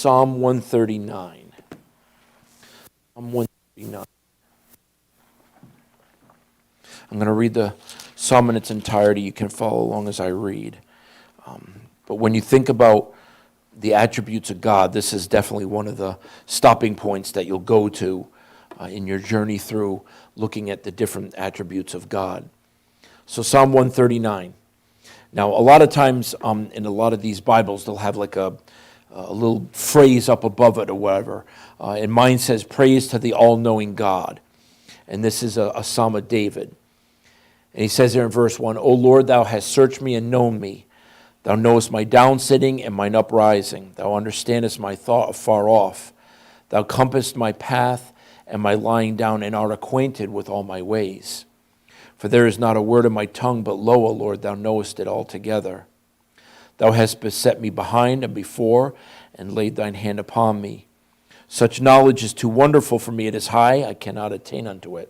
Psalm 139. Psalm 139. I'm going to read the psalm in its entirety. You can follow along as I read. But when you think about the attributes of God, this is definitely one of the stopping points that you'll go to in your journey through looking at the different attributes of God. So Psalm 139. Now, a lot of times in a lot of these Bibles, they'll have like a little phrase up above it or whatever. And mine says, praise to the all-knowing God. And this is a Psalm of David. And he says there in verse 1, O Lord, thou hast searched me and known me. Thou knowest my downsitting and mine uprising. Thou understandest my thought afar off. Thou compassest my path and my lying down, and art acquainted with all my ways. For there is not a word of my tongue, but lo, O Lord, thou knowest it altogether. Thou hast beset me behind and before, and laid thine hand upon me. Such knowledge is too wonderful for me. It is high, I cannot attain unto it.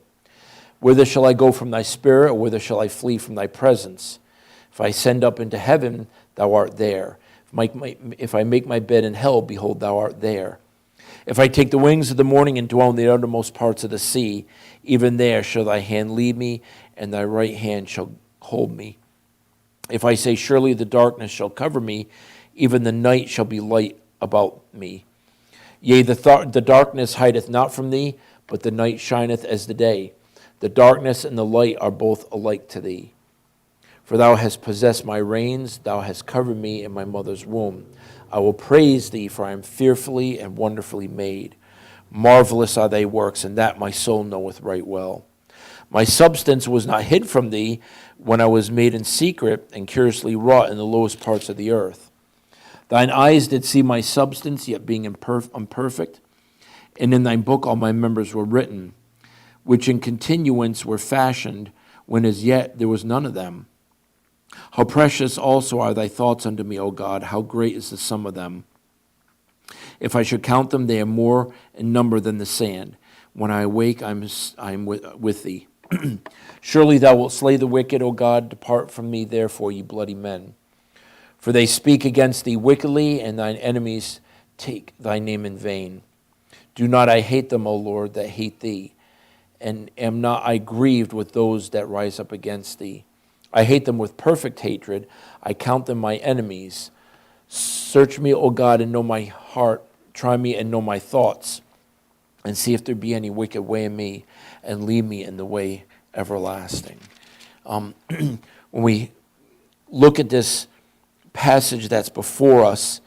Whither shall I go from thy spirit, or whither shall I flee from thy presence? If I ascend up into heaven, thou art there. If I make my bed in hell, behold, thou art there. If I take the wings of the morning and dwell in the uttermost parts of the sea, even there shall thy hand lead me, and thy right hand shall hold me. If I say, surely the darkness shall cover me, even the night shall be light about me. Yea, the darkness hideth not from thee, but the night shineth as the day. The darkness and the light are both alike to thee. For thou hast possessed my reins, thou hast covered me in my mother's womb. I will praise thee, for I am fearfully and wonderfully made. Marvelous are thy works, and that my soul knoweth right well. My substance was not hid from thee when I was made in secret and curiously wrought in the lowest parts of the earth. Thine eyes did see my substance, yet being imperfect, and in thine book all my members were written, which in continuance were fashioned, when as yet there was none of them. How precious also are thy thoughts unto me, O God, how great is the sum of them. If I should count them, they are more in number than the sand. When I awake, I am with thee. Surely thou wilt slay the wicked, O God. Depart from me, therefore, ye bloody men. For they speak against thee wickedly, and thine enemies take thy name in vain. Do not I hate them, O Lord, that hate thee, and am not I grieved with those that rise up against thee? I hate them with perfect hatred. I count them my enemies. Search me, O God, and know my heart. Try me and know my thoughts, and see if there be any wicked way in me, and lead me in the way everlasting. When we look at this passage that's before us,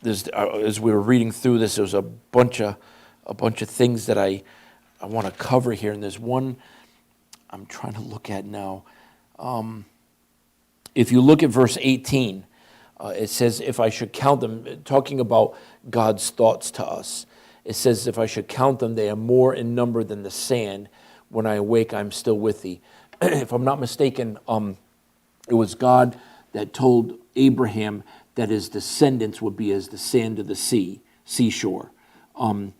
as we were reading through this, there was a bunch of things that I want to cover here, and there's one I'm trying to look at now. If you look at verse 18, it says, if I should count them, talking about God's thoughts to us, it says, if I should count them, they are more in number than the sand. When I awake, I'm still with thee. If I'm not mistaken, it was God that told Abraham that his descendants would be as the sand of the seashore. And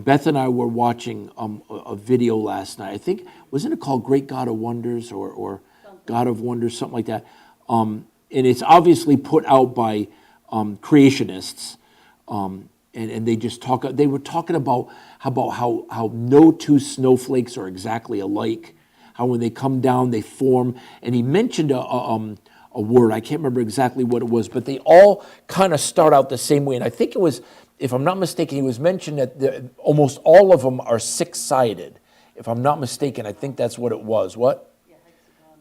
Beth and I were watching a video last night. I think, wasn't it called Great God of Wonders or God of Wonders, something like that? And it's obviously put out by creationists. And they were talking about how no two snowflakes are exactly alike, how when they come down they form. And he mentioned a word, I can't remember exactly what it was, but they all kind of start out the same way. And I think it was, if I'm not mistaken, he was mentioned that almost all of them are six-sided. If I'm not mistaken, I think that's what it was. What? Yeah,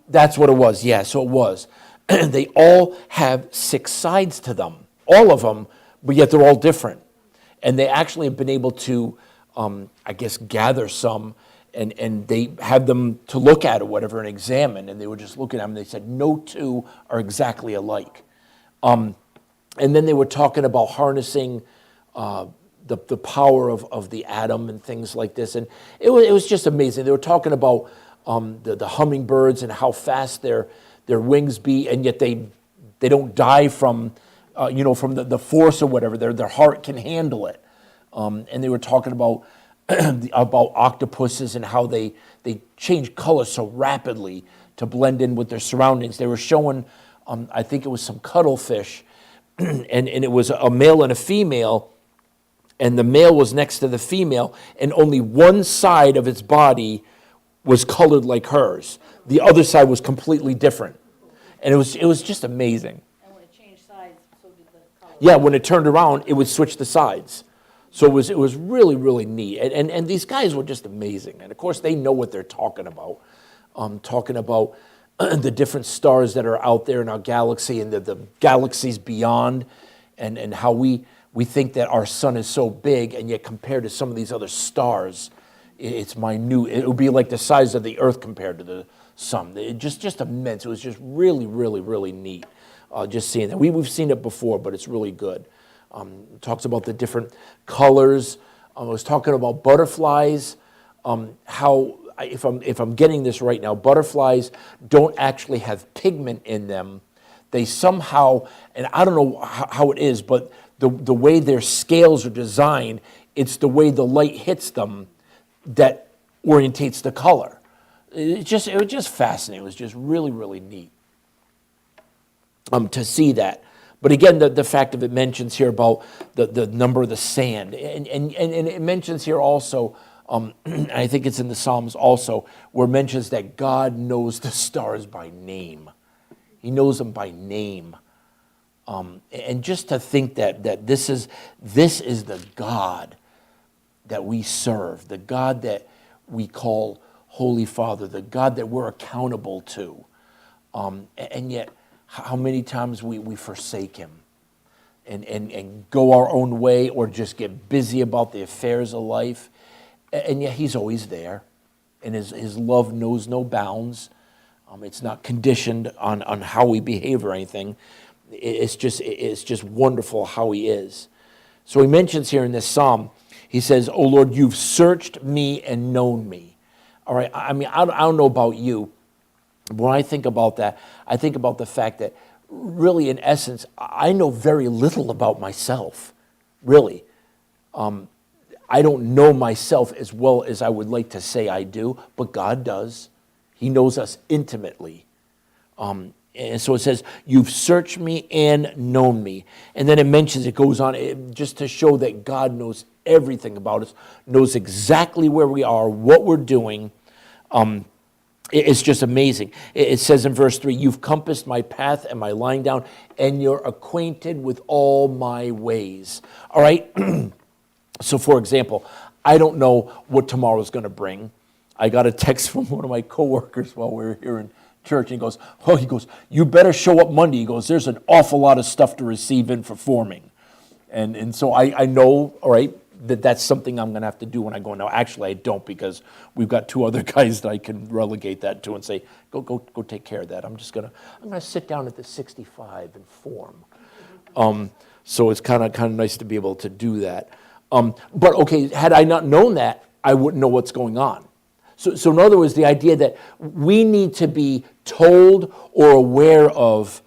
that's what it was. Yeah, so it was. They all have six sides to them, all of them, but yet they're all different. And they actually have been able to, gather some, and they had them to look at or whatever and examine, and they were just looking at them, and they said, no two are exactly alike. And then they were talking about harnessing the power of the atom and things like this. And it was just amazing. They were talking about the hummingbirds and how fast their wings beat, and yet they don't die from the force or whatever. Their heart can handle it. And they were talking about about octopuses and how they change color so rapidly to blend in with their surroundings. They were showing, I think it was some cuttlefish, and it was a male and a female, and the male was next to the female, and only one side of its body was colored like hers. The other side was completely different. And it was just amazing. And when it changed sides, so did the color. Yeah, when it turned around, it would switch the sides. So it was really, really neat. And these guys were just amazing. And of course, they know what they're talking about. Talking about the different stars that are out there in our galaxy and the galaxies beyond, and how we think that our sun is so big, and yet compared to some of these other stars, it's minute. It would be like the size of the Earth compared to the sun. It just immense. It was just really, really, really neat. Just seeing that. We've seen it before, but it's really good. It talks about the different colors. I was talking about butterflies. How, if I'm getting this right now, butterflies don't actually have pigment in them. They somehow, and I don't know how it is, but the way their scales are designed, it's the way the light hits them that orientates the color. It was just fascinating. It was just really, really neat to see that. But again, the fact of it mentions here about the number of the sand. And it mentions here also, I think it's in the Psalms also, where it mentions that God knows the stars by name. He knows them by name. And just to think that this is the God that we serve, the God that we call Holy Father, the God that we're accountable to. And yet, how many times we forsake him and go our own way, or just get busy about the affairs of life. And yet he's always there, and his love knows no bounds. It's not conditioned on how we behave or anything. It's just wonderful how he is. So he mentions here in this psalm, he says, "Oh Lord, you've searched me and known me." All right, I mean, I don't know about you, but when I think about that, I think about the fact that really, in essence, I know very little about myself, really. I don't know myself as well as I would like to say I do, but God does. He knows us intimately. And so it says, "You've searched me and known me." And then it goes on just to show that God knows everything about us, knows exactly where we are, what we're doing. It's just amazing. It says in verse 3, "You've compassed my path and my lying down, and you're acquainted with all my ways." All right? So, for example, I don't know what tomorrow's going to bring. I got a text from one of my coworkers while we were here in church, and he goes, "You better show up Monday." He goes, "There's an awful lot of stuff to receive in for forming." And so I know, all right, that's something I'm going to have to do when I go. Now, actually, I don't, because we've got two other guys that I can relegate that to and say, go take care of that. I'm going to sit down at the 65 and form. So it's kind of nice to be able to do that. But okay, had I not known that, I wouldn't know what's going on. So in other words, the idea that we need to be told or aware of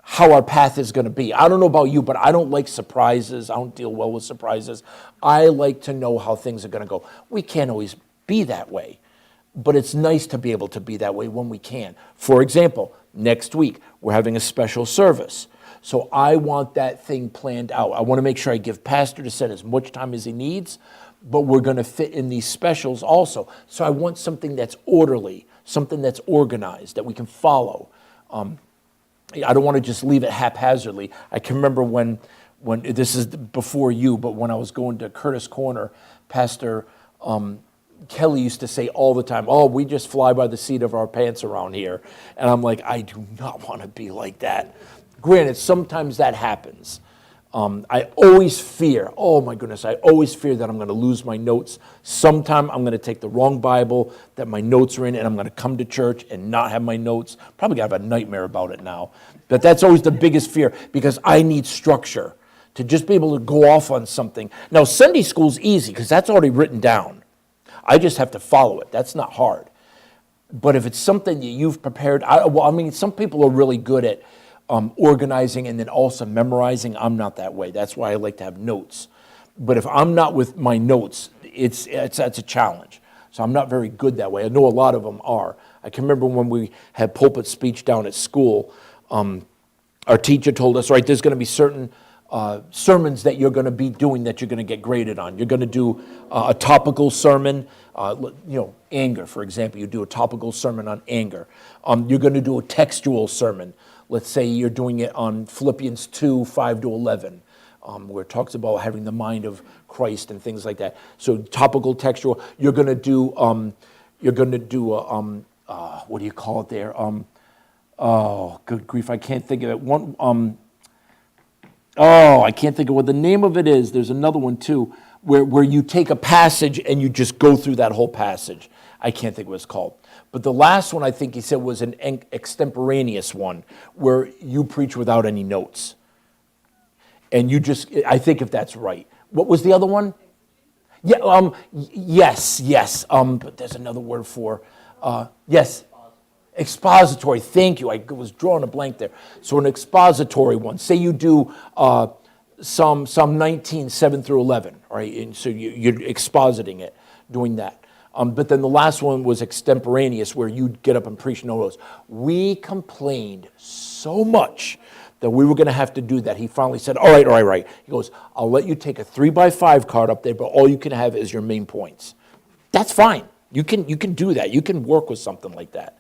how our path is going to be. I don't know about you, but I don't like surprises. I don't deal well with surprises. I like to know how things are going to go. We can't always be that way, but it's nice to be able to be that way when we can. For example, next week, we're having a special service. So I want that thing planned out. I want to make sure I give Pastor to set as much time as he needs, but we're going to fit in these specials also. So I want something that's orderly, something that's organized, that we can follow. I don't want to just leave it haphazardly. I can remember when this is before you, but when I was going to Curtis Corner, Pastor Kelly used to say all the time, "Oh, we just fly by the seat of our pants around here." And I'm like, I do not want to be like that. Granted, sometimes that happens. I always fear, oh my goodness, I always fear that I'm going to lose my notes. Sometime I'm going to take the wrong Bible that my notes are in, and I'm going to come to church and not have my notes. Probably going to have a nightmare about it now. But that's always the biggest fear, because I need structure to just be able to go off on something. Now, Sunday school's easy because that's already written down. I just have to follow it. That's not hard. But if it's something that you've prepared, some people are really good at organizing and then also memorizing. I'm not that way. That's why I like to have notes. But if I'm not with my notes, it's a challenge. So I'm not very good that way. I know a lot of them are. I can remember when we had pulpit speech down at school, our teacher told us, right, there's going to be certain sermons that you're going to be doing that you're going to get graded on. You're going to do a topical sermon, anger, for example. You do a topical sermon on anger. You're going to do a textual sermon. Let's say you're doing it on Philippians 2, 5 to 11, where it talks about having the mind of Christ and things like that. So topical, textual. You're going to do, what do you call it there? Oh, good grief, I can't think of it. I can't think of what the name of it is. There's another one too, where you take a passage and you just go through that whole passage. I can't think what it's called. But the last one I think he said was an extemporaneous one, where you preach without any notes. And you just, I think if that's right. What was the other one? Yeah, yes. But there's another word for, yes. Expository, thank you. I was drawing a blank there. So an expository one. Say you do Psalm 19, 7 through 11, right? And so you're expositing it, doing that. But then the last one was extemporaneous, where you'd get up and preach no notes. We complained so much that we were going to have to do that. He finally said, all right. He goes, I'll let you take a 3x5 card up there, but all you can have is your main points. That's fine. You can do that. You can work with something like that.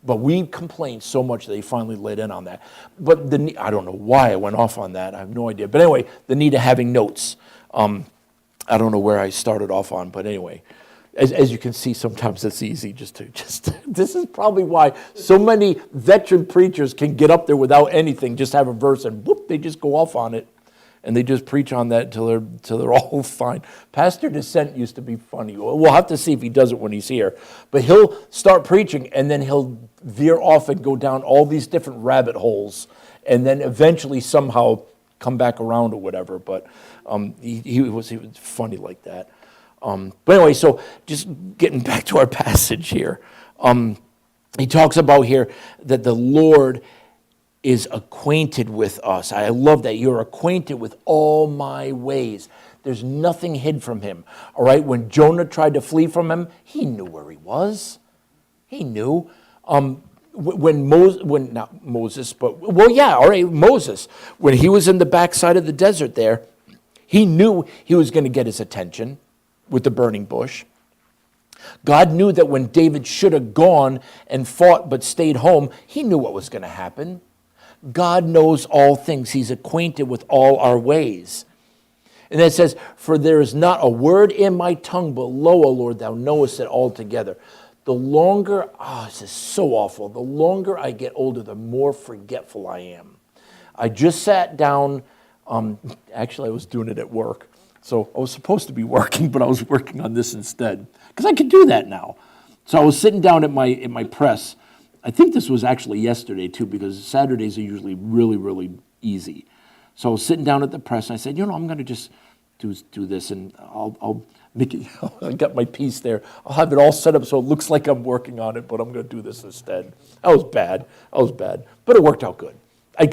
But we complained so much that he finally laid in on that. But I don't know why I went off on that. I have no idea. But anyway, the need of having notes. I don't know where I started off on, but anyway. As you can see, sometimes it's easy just this is probably why so many veteran preachers can get up there without anything, just have a verse and whoop, they just go off on it. And they just preach on that till they're all fine. Pastor Descent used to be funny. We'll have to see if he does it when he's here. But he'll start preaching, and then he'll veer off and go down all these different rabbit holes, and then eventually somehow come back around or whatever. But he was funny like that. But anyway, so just getting back to our passage here. He talks about here that the Lord is acquainted with us. I love that. You're acquainted with all my ways. There's nothing hid from him. All right, when Jonah tried to flee from him, he knew where he was. He knew. Moses, when he was in the backside of the desert there, he knew he was going to get his attention with the burning bush. God knew that when David should have gone and fought but stayed home, he knew what was going to happen. God knows all things. He's acquainted with all our ways. And then it says, for there is not a word in my tongue, but lo, O Lord, thou knowest it altogether. The longer, this is so awful, the longer I get older, the more forgetful I am. I just sat down, actually I was doing it at work. So I was supposed to be working, but I was working on this instead, because I could do that now. So I was sitting down at my press. I think this was actually yesterday too, because Saturdays are usually really, really easy. So I was sitting down at the press, and I said, I'm going to just do this, and I'll make it. I got my piece there. I'll have it all set up so it looks like I'm working on it, but I'm going to do this instead. That was bad, but it worked out good.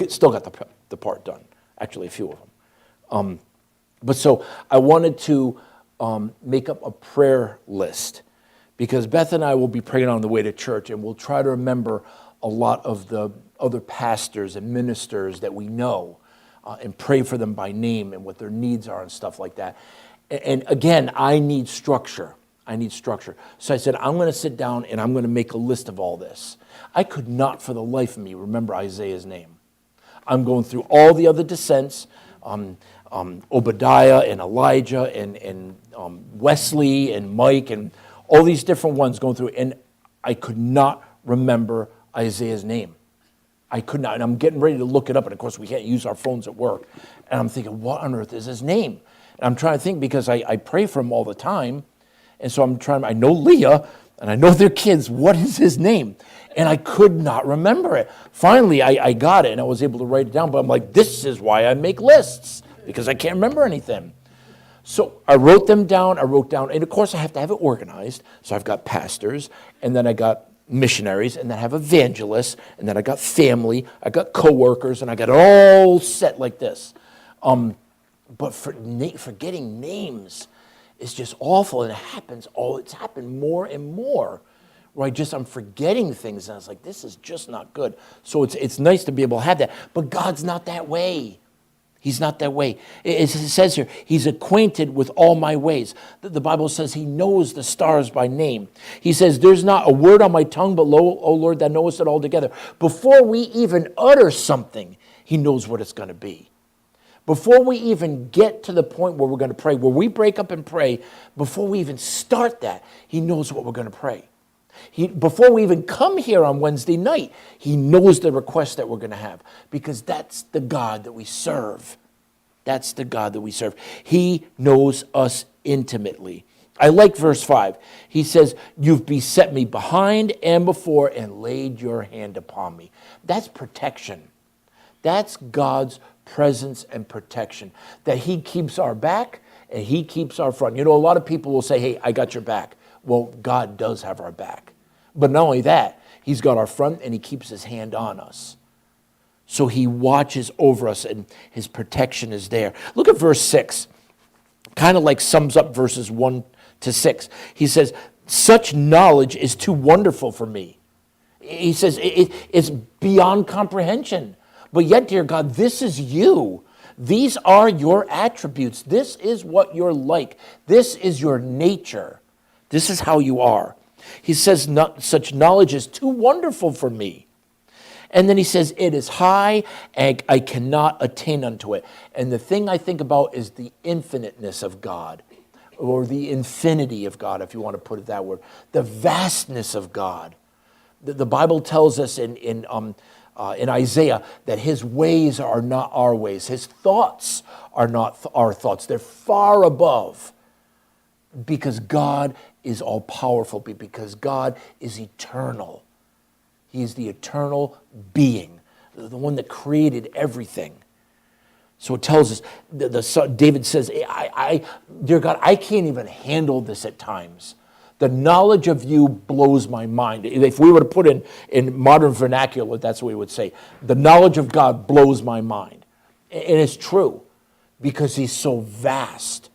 Still got the part done, actually a few of them. But so I wanted to make up a prayer list, because Beth and I will be praying on the way to church, and we'll try to remember a lot of the other pastors and ministers that we know, and pray for them by name and what their needs are and stuff like that. And again, I need structure. So I said, I'm going to sit down and I'm going to make a list of all this. I could not for the life of me remember Isaiah's name. I'm going through all the other descents, Obadiah and Elijah and Wesley and Mike and all these different ones going through, and I could not remember Isaiah's name. I could not, and I'm getting ready to look it up, and of course we can't use our phones at work. And I'm thinking, what on earth is his name? And I'm trying to think, because I pray for him all the time, and so I know Leah, and I know their kids, what is his name? And I could not remember it. Finally, I got it, and I was able to write it down, but I'm like, this is why I make lists, because I can't remember anything. So I wrote them down, and of course I have to have it organized. So I've got pastors, and then I got missionaries, and then I have evangelists, and then I got family, I got coworkers, and I got it all set like this. But forgetting names is just awful, and it's happened more and more, where I'm forgetting things, and I was like, this is just not good. So it's nice to be able to have that. But God's not that way. He's not that way. It says here, he's acquainted with all my ways. The Bible says he knows the stars by name. He says, there's not a word on my tongue, but lo, O Lord, thou knowest it all together. Before we even utter something, he knows what it's going to be. Before we even get to the point where we're going to pray, where we break up and pray, before we even start that, he knows what we're going to pray. Before we even come here on Wednesday night, he knows the request that we're going to have, because that's the God that we serve. That's the God that we serve. He knows us intimately. I like verse 5. He says, you've beset me behind and before and laid your hand upon me. That's protection. That's God's presence and protection, that he keeps our back and he keeps our front. You know, a lot of people will say, hey, I got your back. Well, God does have our back. But not only that, he's got our front and he keeps his hand on us. So he watches over us and his protection is there. Look at verse 6. Kind of like sums up verses 1 to 6. He says, such knowledge is too wonderful for me. He says, it's beyond comprehension. But yet, dear God, this is you. These are your attributes. This is what you're like. This is your nature. This is how you are. He says, such knowledge is too wonderful for me. And then he says, it is high and I cannot attain unto it. And the thing I think about is the infiniteness of God, or the infinity of God, if you want to put it that word, the vastness of God. The Bible tells us in Isaiah that his ways are not our ways. His thoughts are not our thoughts. They're far above, because God is all powerful, because God is eternal. He is the eternal being, the one that created everything. So it tells us, David says, dear God, I can't even handle this at times. The knowledge of you blows my mind. If we were to put in modern vernacular, that's what we would say. The knowledge of God blows my mind. And it's true, because he's so vast.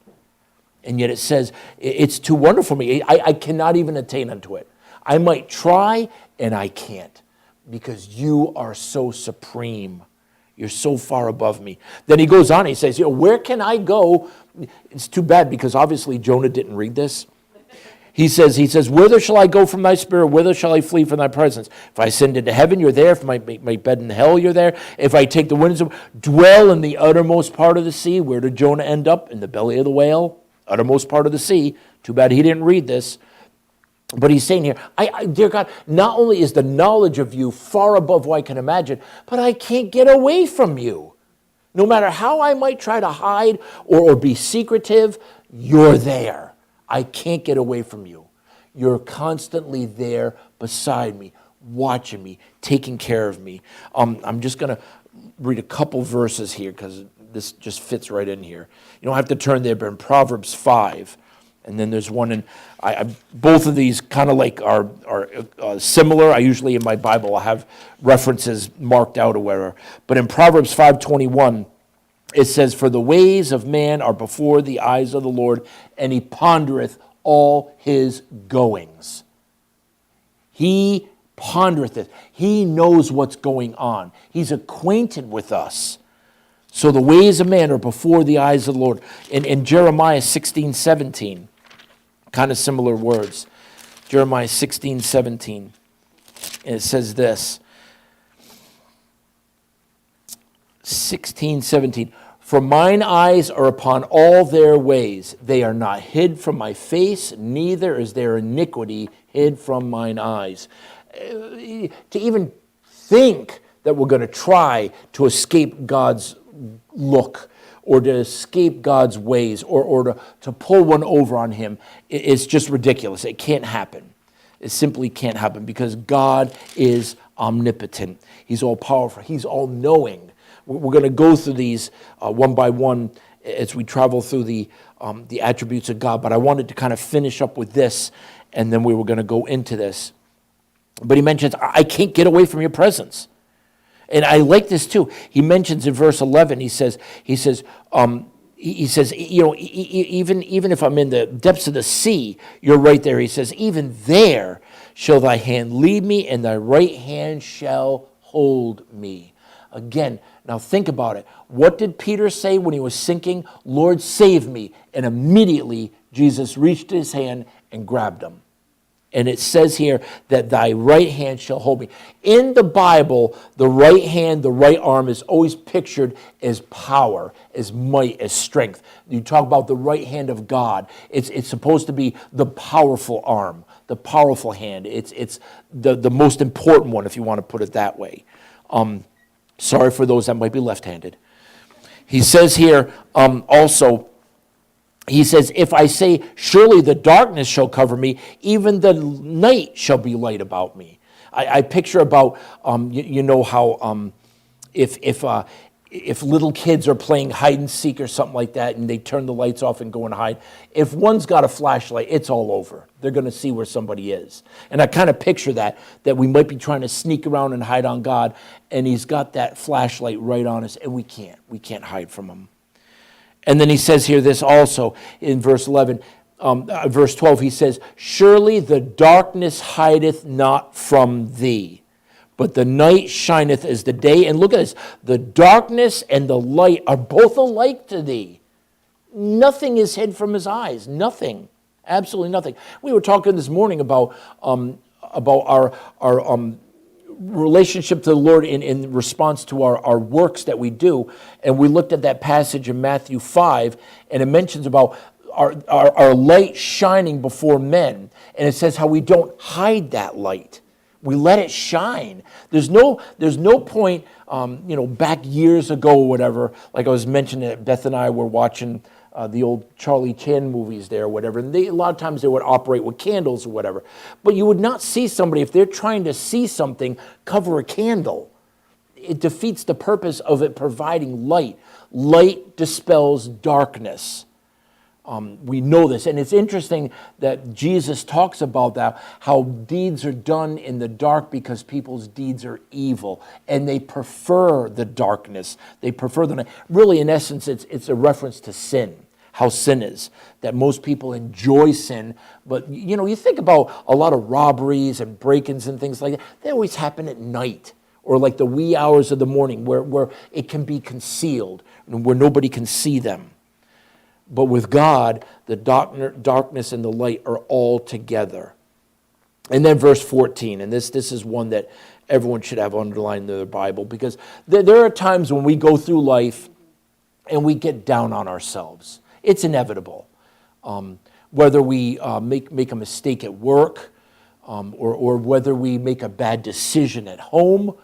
And yet it says, it's too wonderful for me. I cannot even attain unto it. I might try, and I can't, because you are so supreme. You're so far above me. Then he goes on, he says, where can I go? It's too bad, because obviously Jonah didn't read this. He says, whither shall I go from thy spirit? Whither shall I flee from thy presence? If I ascend into heaven, you're there. If I make my bed in hell, you're there. If I take the winds of, dwell in the uttermost part of the sea. Where did Jonah end up? In the belly of the whale, uttermost part of the sea. Too bad he didn't read this. But he's saying here, dear God, not only is the knowledge of you far above what I can imagine, but I can't get away from you. No matter how I might try to hide or be secretive, you're there. I can't get away from you. You're constantly there beside me, watching me, taking care of me. I'm just going to read a couple verses here, because this just fits right in here. You don't have to turn there, but in Proverbs 5, and then there's one in, both of these kind of like are similar. I usually in my Bible I have references marked out or whatever. But in Proverbs 5:21, it says, for the ways of man are before the eyes of the Lord, and he pondereth all his goings. He pondereth it. He knows what's going on. He's acquainted with us. So the ways of man are before the eyes of the Lord. In Jeremiah 16:17, kind of similar words. Jeremiah 16:17, and it says this. 16:17, for mine eyes are upon all their ways. They are not hid from my face, neither is their iniquity hid from mine eyes. To even think that we're going to try to escape God's look, or to escape God's ways, or to pull one over on him, it's just ridiculous. It can't happen. It simply can't happen, because God is omnipotent. He's all powerful. He's all knowing. We're going to go through these one by one as we travel through the attributes of God, but I wanted to kind of finish up with this, and then we were going to go into this. But he mentions, I can't get away from your presence. And I like this too. He mentions in verse 11, he says, even if I'm in the depths of the sea, you're right there. He says, even there shall thy hand lead me, and thy right hand shall hold me. Again, now think about it. What did Peter say when he was sinking? Lord, save me. And immediately Jesus reached his hand and grabbed him. And it says here that thy right hand shall hold me. In the Bible, the right hand, the right arm is always pictured as power, as might, as strength. You talk about the right hand of God. It's supposed to be the powerful arm, the powerful hand. It's the most important one, if you want to put it that way. Sorry for those that might be left-handed. He says here also, he says, if I say, surely the darkness shall cover me, even the night shall be light about me. I picture about, you know how if little kids are playing hide and seek or something like that, and they turn the lights off and go and hide, if one's got a flashlight, it's all over. They're going to see where somebody is. And I kind of picture that we might be trying to sneak around and hide on God, and he's got that flashlight right on us, and we can't hide from him. And then he says here this also in verse 11, verse 12, he says, surely the darkness hideth not from thee, but the night shineth as the day. And look at this, the darkness and the light are both alike to thee. Nothing is hid from his eyes, nothing, absolutely nothing. We were talking this morning about our relationship to the Lord in response to our works that we do. And we looked at that passage in Matthew 5, and it mentions about our light shining before men. And it says how we don't hide that light. We let it shine. There's no point, back years ago or whatever, like I was mentioning that Beth and I were watching the old Charlie Chan movies there or whatever, and a lot of times they would operate with candles or whatever. But you would not see somebody, if they're trying to see something, cover a candle. It defeats the purpose of it providing light. Light dispels darkness. We know this, and it's interesting that Jesus talks about that, how deeds are done in the dark because people's deeds are evil, and they prefer the darkness. They prefer the night. Really, in essence, it's a reference to sin, how sin is, that most people enjoy sin, but you think about a lot of robberies and break-ins and things like that, they always happen at night, or like the wee hours of the morning where it can be concealed, and where nobody can see them. But with God, the darkness and the light are all together. And then verse 14, and this is one that everyone should have underlined in their Bible, because there are times when we go through life and we get down on ourselves. It's inevitable. Whether we make a mistake at work, or whether we make a bad decision at home,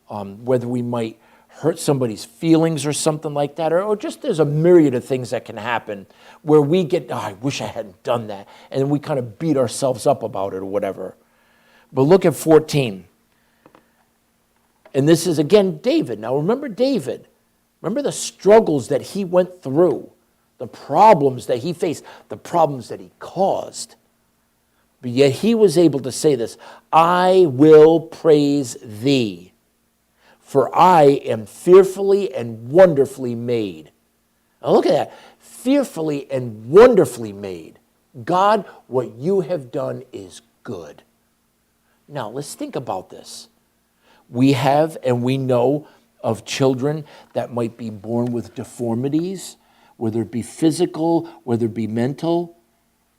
whether we might hurt somebody's feelings or something like that, or just there's a myriad of things that can happen where we get, I wish I hadn't done that, and we kind of beat ourselves up about it or whatever. But look at 14. And this is, again, David. Now remember David. Remember the struggles that he went through, the problems that he faced, the problems that he caused. But yet he was able to say this, I will praise thee, for I am fearfully and wonderfully made. Now look at that. Fearfully and wonderfully made. God, what you have done is good. Now let's think about this. We have and we know of children that might be born with deformities, whether it be physical, whether it be mental.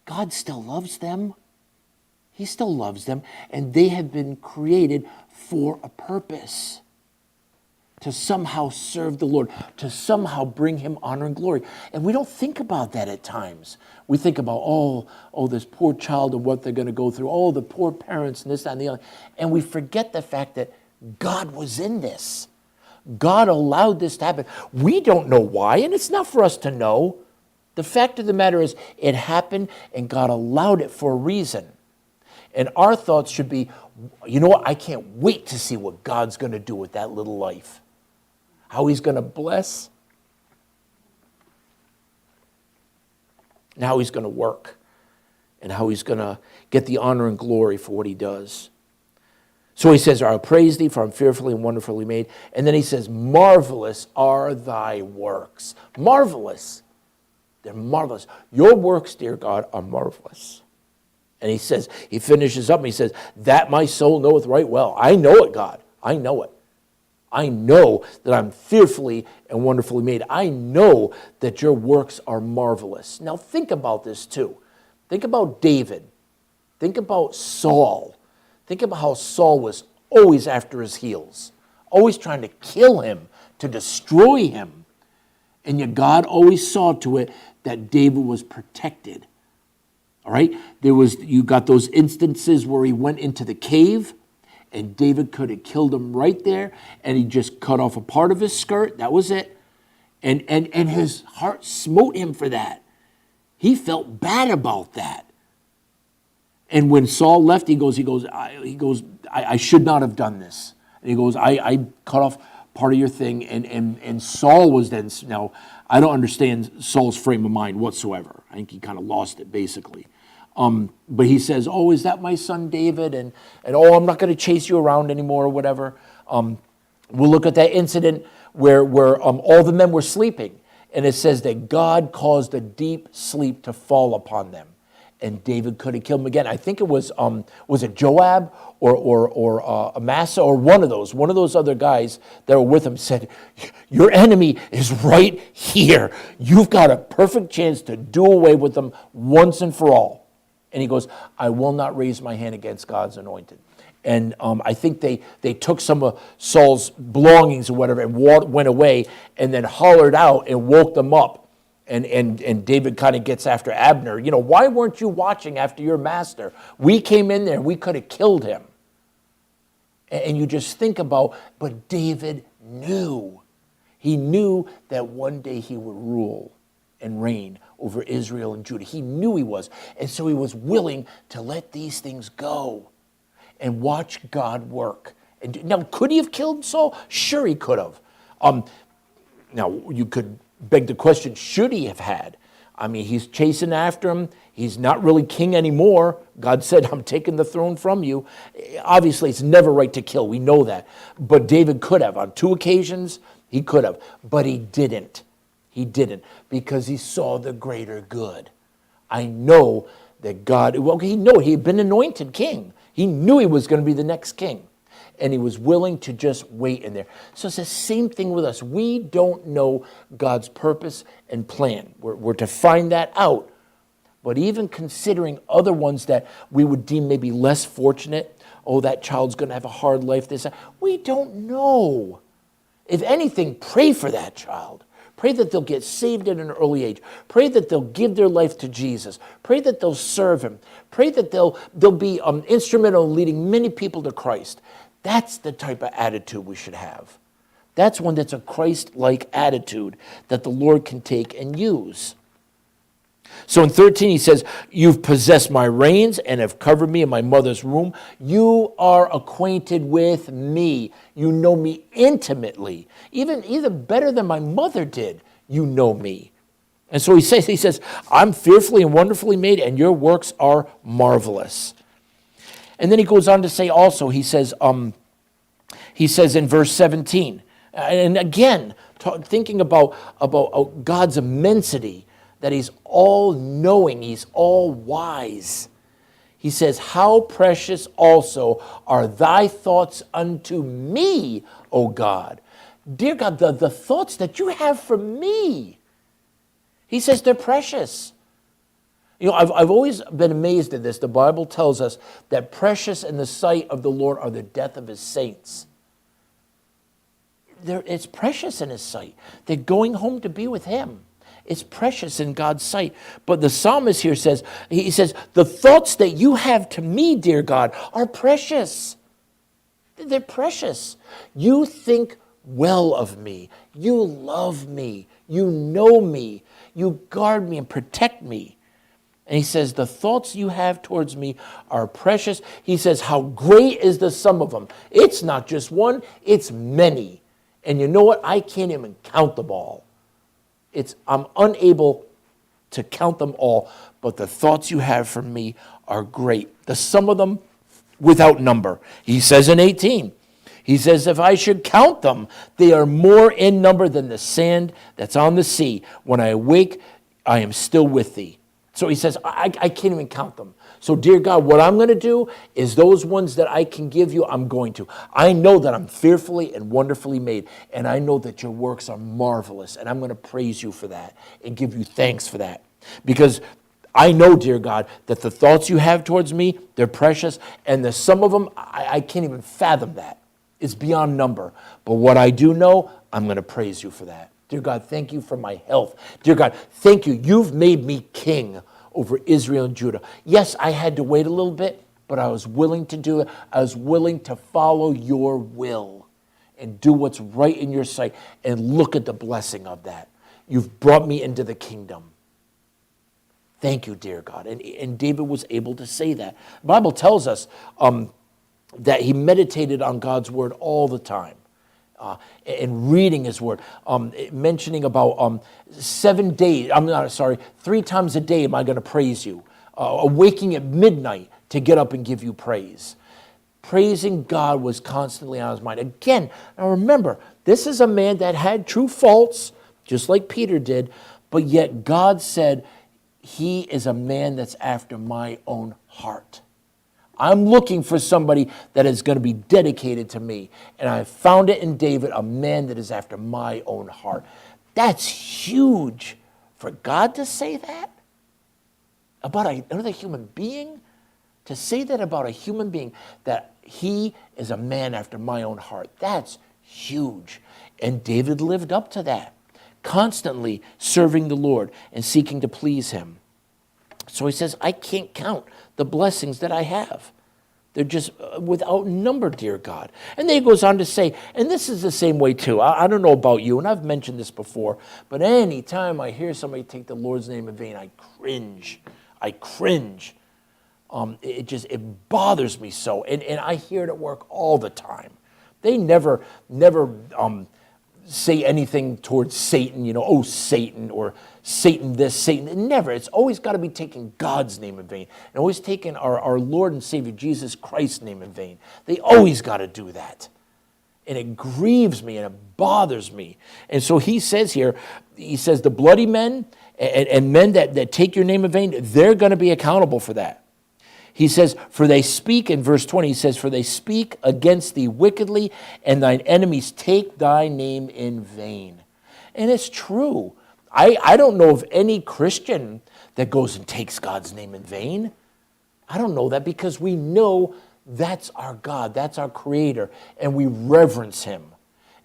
God still loves them. He still loves them, and they have been created for a purpose. To somehow serve the Lord, to somehow bring him honor and glory. And we don't think about that at times. We think about, this poor child and what they're going to go through. The poor parents and this, that, and the other. And we forget the fact that God was in this. God allowed this to happen. We don't know why, and it's not for us to know. The fact of the matter is, it happened, and God allowed it for a reason. And our thoughts should be, you know what, I can't wait to see what God's going to do with that little life. How he's going to bless, and how he's going to work, and how he's going to get the honor and glory for what he does. So he says, I'll praise thee, for I'm fearfully and wonderfully made. And then he says, marvelous are thy works. Marvelous. They're marvelous. Your works, dear God, are marvelous. And he finishes up and he says, that my soul knoweth right well. I know it, God. I know it. I know that I'm fearfully and wonderfully made. I know that your works are marvelous. Now think about this too. Think about David. Think about Saul. Think about how Saul was always after his heels, always trying to kill him, to destroy him. And yet God always saw to it that David was protected. All right? You got those instances where he went into the cave, and David could have killed him right there, and he just cut off a part of his skirt. That was it. And his heart smote him for that. He felt bad about that. And when Saul left, he goes, I should not have done this. And he goes, I cut off part of your thing. And Saul was then, now, I don't understand Saul's frame of mind whatsoever. I think he kind of lost it, basically. But he says, oh, is that my son David? And oh, I'm not going to chase you around anymore or whatever. We'll look at that incident where all the men were sleeping. And it says that God caused a deep sleep to fall upon them. And David could have killed him again. I think it was it Joab or Amasa or one of those other guys that were with him said, your enemy is right here. You've got a perfect chance to do away with them once and for all. And he goes, I will not raise my hand against God's anointed. And I think they took some of Saul's belongings or whatever and went away and then hollered out and woke them up. And David kind of gets after Abner. You know, why weren't you watching after your master? We came in there and we could have killed him. And you just think about, but David knew. He knew that one day he would rule and reign over Israel and Judah. He knew he was. And so he was willing to let these things go and watch God work. And now, could he have killed Saul? Sure he could have. Now, you could beg the question, should he have had? I mean, he's chasing after him. He's not really king anymore. God said, I'm taking the throne from you. Obviously, it's never right to kill. We know that. But David could have. On 2 occasions, he could have. But he didn't. He didn't because he saw the greater good. I know that God, well, he had been anointed king. He knew he was going to be the next king. And he was willing to just wait in there. So it's the same thing with us. We don't know God's purpose and plan. We're to find that out. But even considering other ones that we would deem maybe less fortunate, oh, that child's going to have a hard life, we don't know. If anything, pray for that child. Pray that they'll get saved at an early age. Pray that they'll give their life to Jesus. Pray that they'll serve him. Pray that they'll be instrumental in leading many people to Christ. That's the type of attitude we should have. That's one that's a Christ-like attitude that the Lord can take and use. So in 13 he says, you've possessed my reins and have covered me in my mother's womb. You are acquainted with me. You know me intimately. Even better than my mother did, you know me. And so he says, I'm fearfully and wonderfully made, and your works are marvelous. And then he goes on to say also, he says in verse 17, and again, thinking about God's immensity, that he's all-knowing, he's all-wise. He says, how precious also are thy thoughts unto me, O God. Dear God, the thoughts that you have for me, he says they're precious. You know, I've always been amazed at this. The Bible tells us that precious in the sight of the Lord are the death of his saints. It's precious in his sight. They're going home to be with him. It's precious in God's sight. But the psalmist here says, he says, the thoughts that you have to me, dear God, are precious. They're precious. You think well of me. You love me. You know me. You guard me and protect me. And he says, the thoughts you have towards me are precious. He says, how great is the sum of them. It's not just one, it's many. And you know what? I can't even count them all. I'm unable to count them all, but the thoughts you have for me are great. The sum of them without number. He says in 18, he says, if I should count them, they are more in number than the sand that's on the sea. When I awake, I am still with thee. So he says, I can't even count them. So dear God, what I'm going to do is those ones that I can give you, I'm going to. I know that I'm fearfully and wonderfully made, and I know that your works are marvelous, and I'm going to praise you for that and give you thanks for that. Because I know, dear God, that the thoughts you have towards me, they're precious, and the some of them, I can't even fathom that. It's beyond number. But what I do know, I'm going to praise you for that. Dear God, thank you for my health. Dear God, thank you. You've made me king over Israel and Judah. Yes, I had to wait a little bit, but I was willing to do it. I was willing to follow your will and do what's right in your sight, and look at the blessing of that. You've brought me into the kingdom. Thank you, dear God. And David was able to say that. The Bible tells us that he meditated on God's word all the time. And reading his word, mentioning about 7 days, 3 times a day am I going to praise you. Waking at midnight to get up and give you praise. Praising God was constantly on his mind. Again, now remember, this is a man that had true faults, just like Peter did, but yet God said, he is a man that's after my own heart. I'm looking for somebody that is going to be dedicated to me. And I found it in David, a man that is after my own heart. That's huge for God to say that about another human being. To say that about a human being, that he is a man after my own heart. That's huge. And David lived up to that, constantly serving the Lord and seeking to please him. So he says, I can't count the blessings that I have. They're just without number, dear God. And then he goes on to say, and this is the same way too. I don't know about you, and I've mentioned this before, but any time I hear somebody take the Lord's name in vain, I cringe. I cringe. It bothers me so. And I hear it at work all the time. They never say anything towards Satan, oh, Satan, or Satan this, Satan. Never. It's always got to be taking God's name in vain. And always taking our Lord and Savior Jesus Christ's name in vain. They always got to do that. And it grieves me and it bothers me. And so he says here, he says the bloody men and men that take your name in vain, they're going to be accountable for that. He says, for they speak, in verse 20, he says, for they speak against thee wickedly, and thine enemies take thy name in vain. And it's true. I don't know of any Christian that goes and takes God's name in vain. I don't know that, because we know that's our God, that's our Creator, and we reverence him.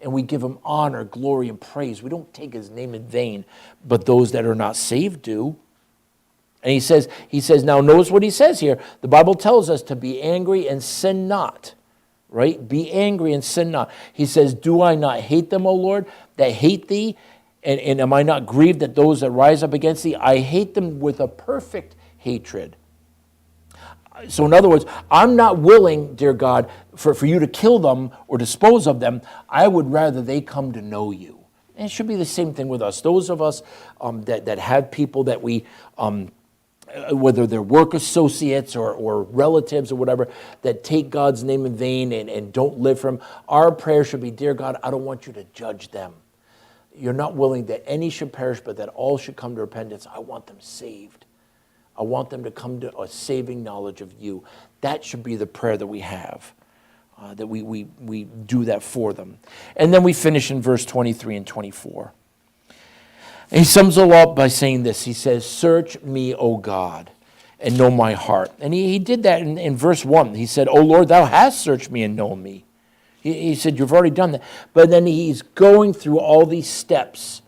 And we give him honor, glory, and praise. We don't take his name in vain, but those that are not saved do. And he says, now notice what he says here. The Bible tells us to be angry and sin not, right? Be angry and sin not. He says, do I not hate them, O Lord, that hate thee? And am I not grieved at those that rise up against thee? I hate them with a perfect hatred. So in other words, I'm not willing, dear God, for you to kill them or dispose of them. I would rather they come to know you. And it should be the same thing with us. Those of us that have people that we... whether they're work associates or relatives or whatever, that take God's name in vain and don't live for him, our prayer should be, dear God, I don't want you to judge them. You're not willing that any should perish, but that all should come to repentance. I want them saved. I want them to come to a saving knowledge of you. That should be the prayer that we have, that we do that for them. And then we finish in verse 23 and 24. And he sums it all up by saying this. He says, search me, O God, and know my heart. And he did that in verse 1. He said, O Lord, thou hast searched me and known me. He said, you've already done that. But then he's going through all these steps,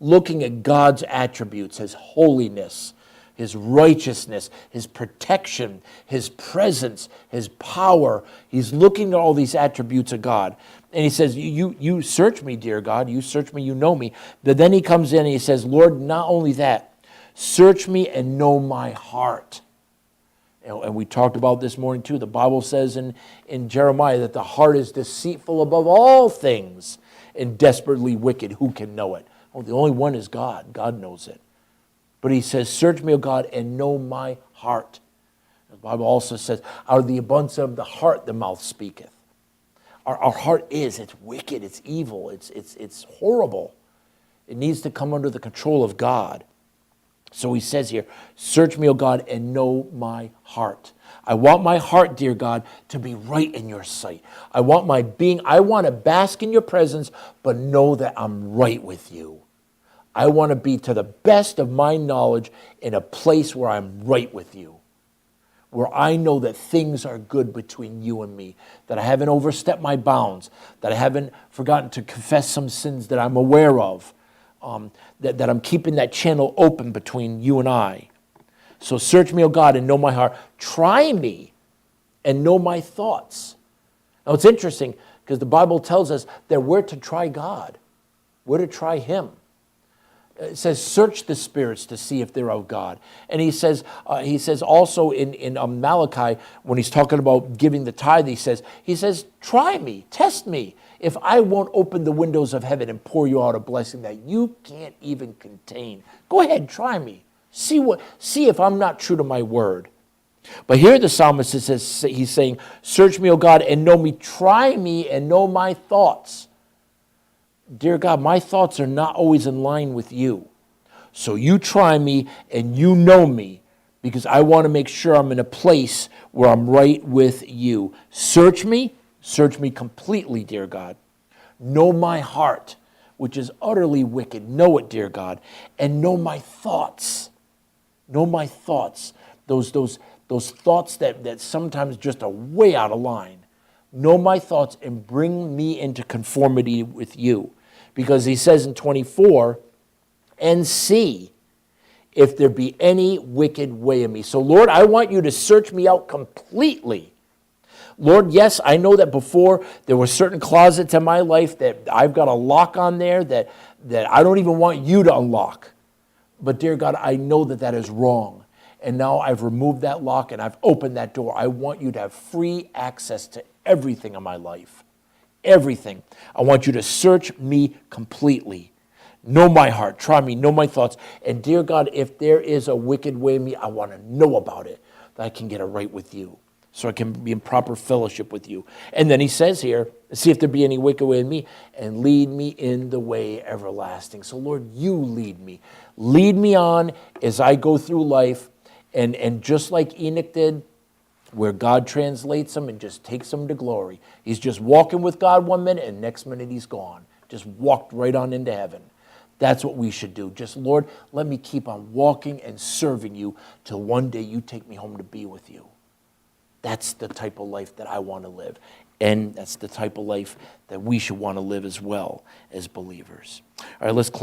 looking at God's attributes, his holiness, his righteousness, his protection, his presence, his power. He's looking at all these attributes of God. And he says, you search me, dear God. You search me, you know me. But then he comes in and he says, Lord, not only that, search me and know my heart. And we talked about this morning too. The Bible says in Jeremiah that the heart is deceitful above all things and desperately wicked. Who can know it? Oh, the only one is God. God knows it. But he says, search me, O God, and know my heart. The Bible also says, out of the abundance of the heart the mouth speaketh. Our heart it's wicked, it's evil, it's horrible. It needs to come under the control of God. So he says here, search me, O God, and know my heart. I want my heart, dear God, to be right in your sight. I want to bask in your presence, but know that I'm right with you. I want to be, to the best of my knowledge, in a place where I'm right with you, where I know that things are good between you and me, that I haven't overstepped my bounds, that I haven't forgotten to confess some sins that I'm aware of, that I'm keeping that channel open between you and I. So search me, O God, and know my heart. Try me and know my thoughts. Now it's interesting because the Bible tells us that we're to try God. We're to try him. It says, search the spirits to see if they're of God. And he says also in Malachi, when he's talking about giving the tithe, he says, try me, test me, if I won't open the windows of heaven and pour you out a blessing that you can't even contain. Go ahead, try me. See if I'm not true to my word. But here the psalmist says, he's saying, search me, O God, and know me. Try me and know my thoughts. Dear God, my thoughts are not always in line with you. So you try me and you know me, because I want to make sure I'm in a place where I'm right with you. Search me completely, dear God. Know my heart, which is utterly wicked. Know it, dear God. And know my thoughts. Know my thoughts. Those thoughts that sometimes just are way out of line. Know my thoughts and bring me into conformity with you. Because he says in 24, and see if there be any wicked way in me. So Lord, I want you to search me out completely. Lord, yes, I know that before there were certain closets in my life that I've got a lock on there that I don't even want you to unlock. But dear God, I know that that is wrong. And now I've removed that lock and I've opened that door. I want you to have free access to everything in my life. Everything. I want you to search me completely. Know my heart. Try me. Know my thoughts. And dear God, if there is a wicked way in me, I want to know about it, that I can get it right with you, so I can be in proper fellowship with you. And then he says here, see if there be any wicked way in me, and lead me in the way everlasting. So Lord, you lead me. Lead me on as I go through life. And just like Enoch did, where God translates him and just takes him to glory. He's just walking with God 1 minute, and next minute he's gone. Just walked right on into heaven. That's what we should do. Just, Lord, let me keep on walking and serving you till one day you take me home to be with you. That's the type of life that I want to live. And that's the type of life that we should want to live as well as believers. All right, let's close.